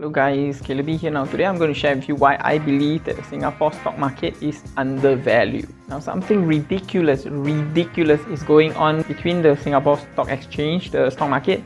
Hello guys, CALEBBY here. Now today I'm going to share with you why I believe that the Singapore stock market is undervalued. Now something ridiculous is going on between the Singapore Stock Exchange, the stock market,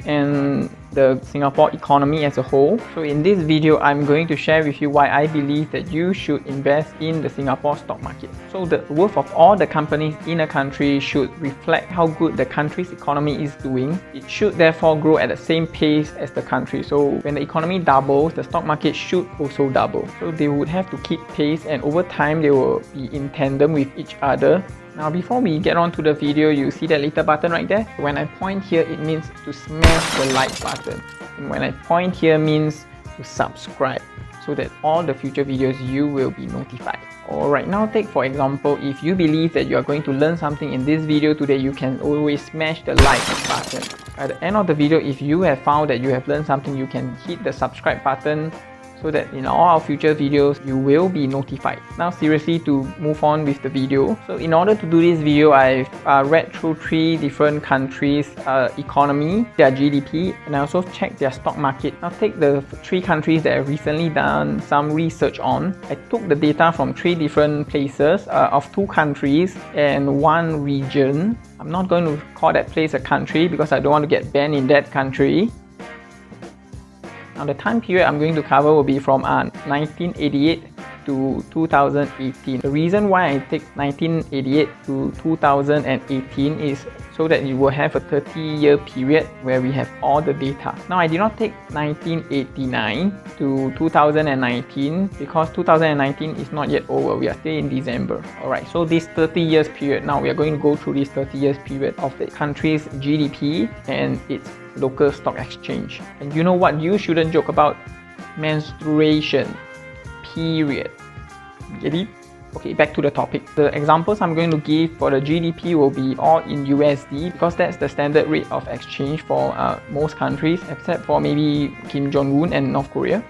and the Singapore economy as a whole. So in this video, I'm going to share with you why I believe that you should invest in the Singapore stock market. So the worth of all the companies in a country should reflect how good the country's economy is doing. It should therefore grow at the same pace as the country. So when the economy doubles, the stock market should also double. So they would have to keep pace, and over time they will be in tandem with each other. Now before we get on to the video, you see that little button right there? When I point here, it means to smash the like button. And when I point here means to subscribe, so that all the future videos you will be notified. Alright, now take for example, if you believe that you are going to learn something in this video today, you can always smash the like button. At the end of the video, if you have found that you have learned something, you can hit the subscribe button, so that in all our future videos, you will be notified. Now seriously, to move on with the video. So in order to do this video, I've read through 3 different countries' economy, their GDP, and I also checked their stock market. Now take the 3 countries that I've recently done some research on. I took the data from 3 different places of 2 countries and 1 region. I'm not going to call that place a country because I don't want to get banned in that country. Now the time period I'm going to cover will be from 1988 to 2018. The reason why I take 1988 to 2018 is so that you will have a 30-year period where we have all the data. Now I did not take 1989 to 2019 because 2019 is not yet over. We are still in December. Alright, so this 30 years period, now we are going to go through this 30 years period of the country's GDP and its local stock exchange. And you know what you shouldn't joke about? Mensuation. Period. Get it? Okay, back to the topic. The examples I'm going to give for the GDP will be all in USD because that's the standard rate of exchange for most countries except for maybe Kim Jong-un and North Korea.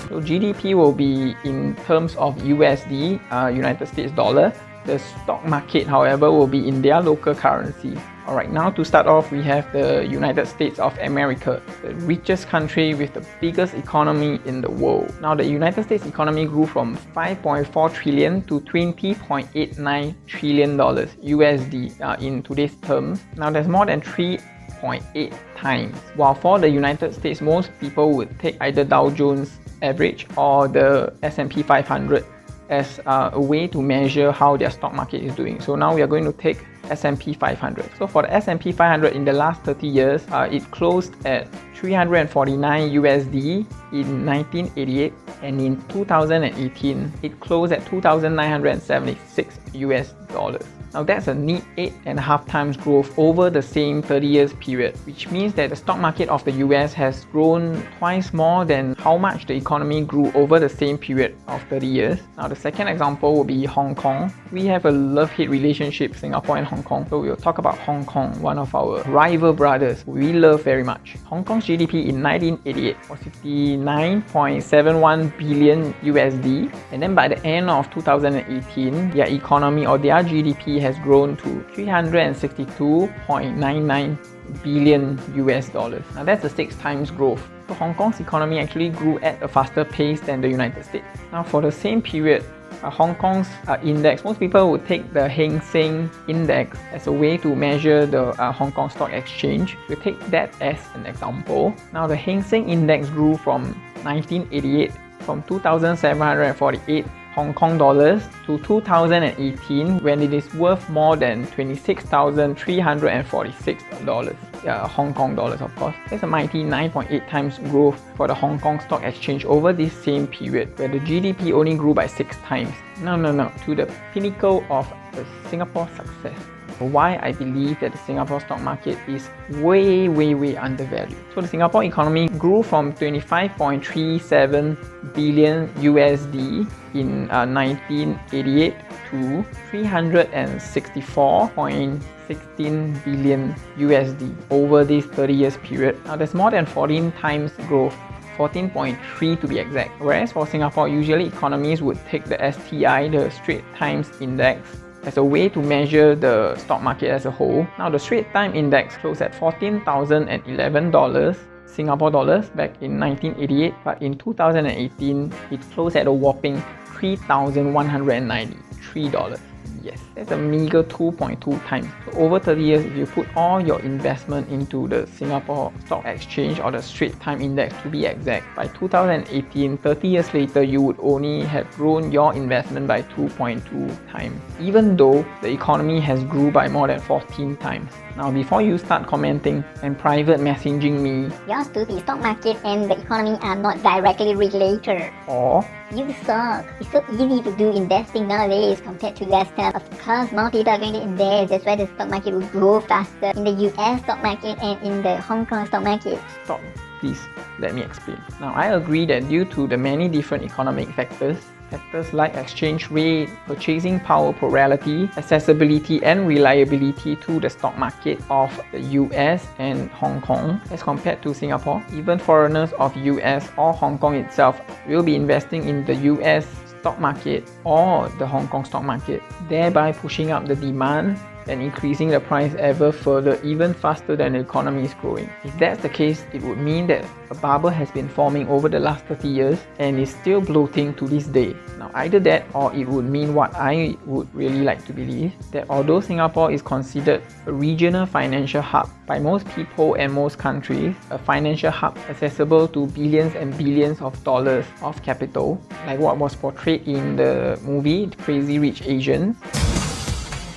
So GDP will be in terms of USD, United States dollar. The stock market, however, will be in their local currency. Alright, now to start off, we have the United States of America, the richest country with the biggest economy in the world. Now the United States economy grew from 5.4 trillion to 20.89 trillion dollars USD in today's terms. Now there's more than 3.8 times. While for the United States, most people would take either Dow Jones average or the S&P 500 as a way to measure how their stock market is doing. So now we are going to take S&P 500. So for the S&P 500 in the last 30 years, it closed at 349 USD in 1988, and in 2018 it closed at 2,976 US dollars. Now that's a neat 8.5 times growth over the same 30 years period, which means that the stock market of the US has grown twice more than how much the economy grew over the same period of 30 years. Now the second example will be Hong Kong. We have a love-hate relationship, Singapore and Hong Kong. So we'll talk about Hong Kong, one of our rival brothers we love very much. Hong Kong's GDP in 1988 was 59.71 billion USD, and then by the end of 2018, their economy or their GDP has grown to 362.99 billion US dollars. Now that's a 6 times growth. So Hong Kong's economy actually grew at a faster pace than the United States. Now for the same period, Hong Kong's index, most people would take the Hang Seng index as a way to measure the Hong Kong Stock Exchange. We take that as an example. Now the Hang Seng index grew from 1988 from 2,748 Hong Kong dollars to 2018 when it is worth more than 26,346 dollars. Hong Kong dollars, of course. That's a mighty 9.8 times growth for the Hong Kong Stock Exchange over this same period, where the GDP only grew by 6 times. No, to the pinnacle of the Singapore success. Why I believe that the Singapore stock market is way undervalued. So the Singapore economy grew from 25.37 billion USD in 1988 to 364.16 billion USD over this 30 years period. Now there's more than 14 times growth, 14.3 to be exact. Whereas for Singapore, usually economies would take the STI, the Straits Times Index, as a way to measure the stock market as a whole. Now, the Straits Times Index closed at $14,011 Singapore dollars back in 1988, but in 2018, it closed at a whopping $3,193. Yes, that's a meager 2.2 times. So over 30 years, if you put all your investment into the Singapore Stock Exchange or the Straits Times Index to be exact, by 2018, 30 years later, you would only have grown your investment by 2.2 times, even though the economy has grew by more than 14 times. Now, before you start commenting and private messaging me, yours to the stock market and the economy are not directly related, or you suck. It's so easy to do investing nowadays compared to last time. Of course, more people are going to invest. That's why the stock market will grow faster in the US stock market and in the Hong Kong stock market. Stop. Please, let me explain. Now, I agree that due to the many different economic factors like exchange rate, purchasing power plurality, accessibility and reliability to the stock market of the US and Hong Kong as compared to Singapore, even foreigners of US or Hong Kong itself will be investing in the US stock market or the Hong Kong stock market, thereby pushing up the demand and increasing the price ever further, even faster than the economy is growing. If that's the case, it would mean that a bubble has been forming over the last 30 years and is still bloating to this day. Now, either that or it would mean what I would really like to believe, that although Singapore is considered a regional financial hub by most people and most countries, a financial hub accessible to billions and billions of dollars of capital, like what was portrayed in the movie Crazy Rich Asians.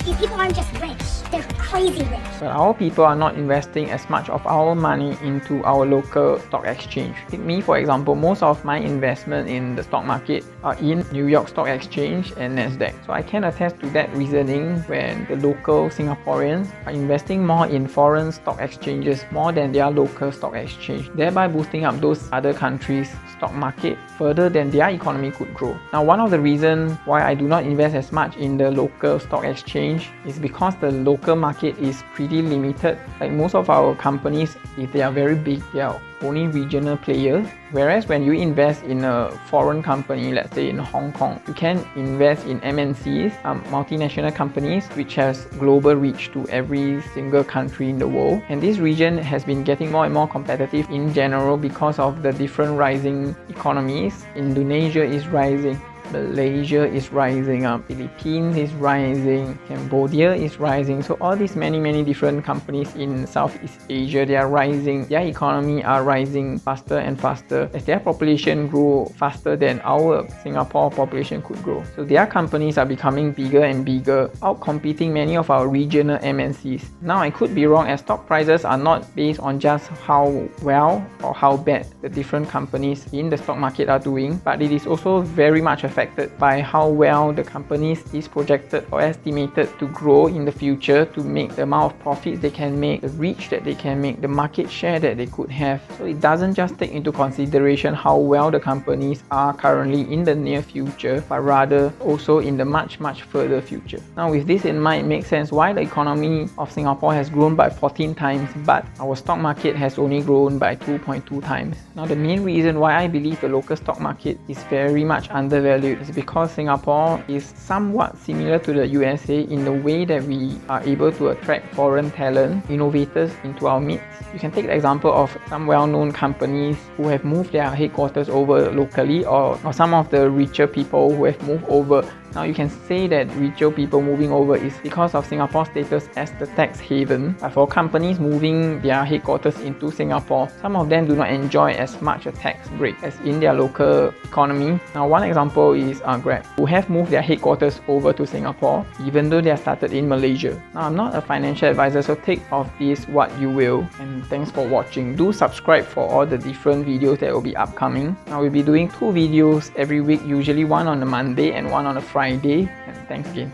These people aren't just rich, they're crazy rich. But our people are not investing as much of our money into our local stock exchange. Take me, for example, most of my investment in the stock market are in New York Stock Exchange and Nasdaq. So I can attest to that reasoning when the local Singaporeans are investing more in foreign stock exchanges more than their local stock exchange, thereby boosting up those other countries' stock market further than their economy could grow. Now, one of the reasons why I do not invest as much in the local stock exchange is because the local market is pretty limited. Like most of our companies, if they are very big, they are only regional players. Whereas when you invest in a foreign company, let's say in Hong Kong, you can invest in MNCs, multinational companies, which has global reach to every single country in the world. And this region has been getting more and more competitive in general because of the different rising economies. Indonesia is rising, Malaysia is rising up, Philippines is rising, Cambodia is rising. So all these many different companies in Southeast Asia, they are rising. Their economy are rising faster and faster as their population grow faster than our Singapore population could grow. So their companies are becoming bigger and bigger, out-competing many of our regional MNCs. Now, I could be wrong, as stock prices are not based on just how well or how bad the different companies in the stock market are doing, but it is also very much affected by how well the companies is projected or estimated to grow in the future, to make the amount of profits they can make, the reach that they can make, the market share that they could have. So it doesn't just take into consideration how well the companies are currently in the near future, but rather also in the much further future. Now, with this in mind, it makes sense why the economy of Singapore has grown by 14 times, but our stock market has only grown by 2.2 times. Now, the main reason why I believe the local stock market is very much undervalued is because Singapore is somewhat similar to the USA in the way that we are able to attract foreign talent, innovators into our midst. You can take the example of some well-known companies who have moved their headquarters over locally, or some of the richer people who have moved over. Now, you can say that richer people moving over is because of Singapore's status as the tax haven. But for companies moving their headquarters into Singapore, some of them do not enjoy as much a tax break as in their local economy. Now, one example is Grab, who have moved their headquarters over to Singapore, even though they are started in Malaysia. Now, I'm not a financial advisor, so take of this what you will. And thanks for watching. Do subscribe for all the different videos that will be upcoming. Now, we'll be doing 2 videos every week, usually one on a Monday and one on a Friday. And thanks again.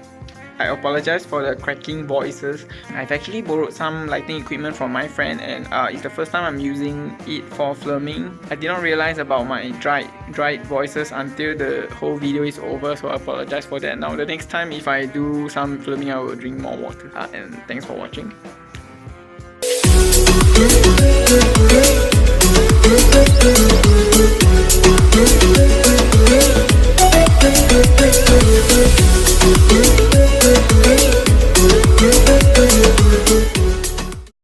I apologize for the cracking voices. I've actually borrowed some lighting equipment from my friend, and it's the first time I'm using it for filming. I did not realize about my dried voices until the whole video is over, so I apologize for that. Now, the next time if I do some filming, I will drink more water. And thanks for watching. We'll be right back.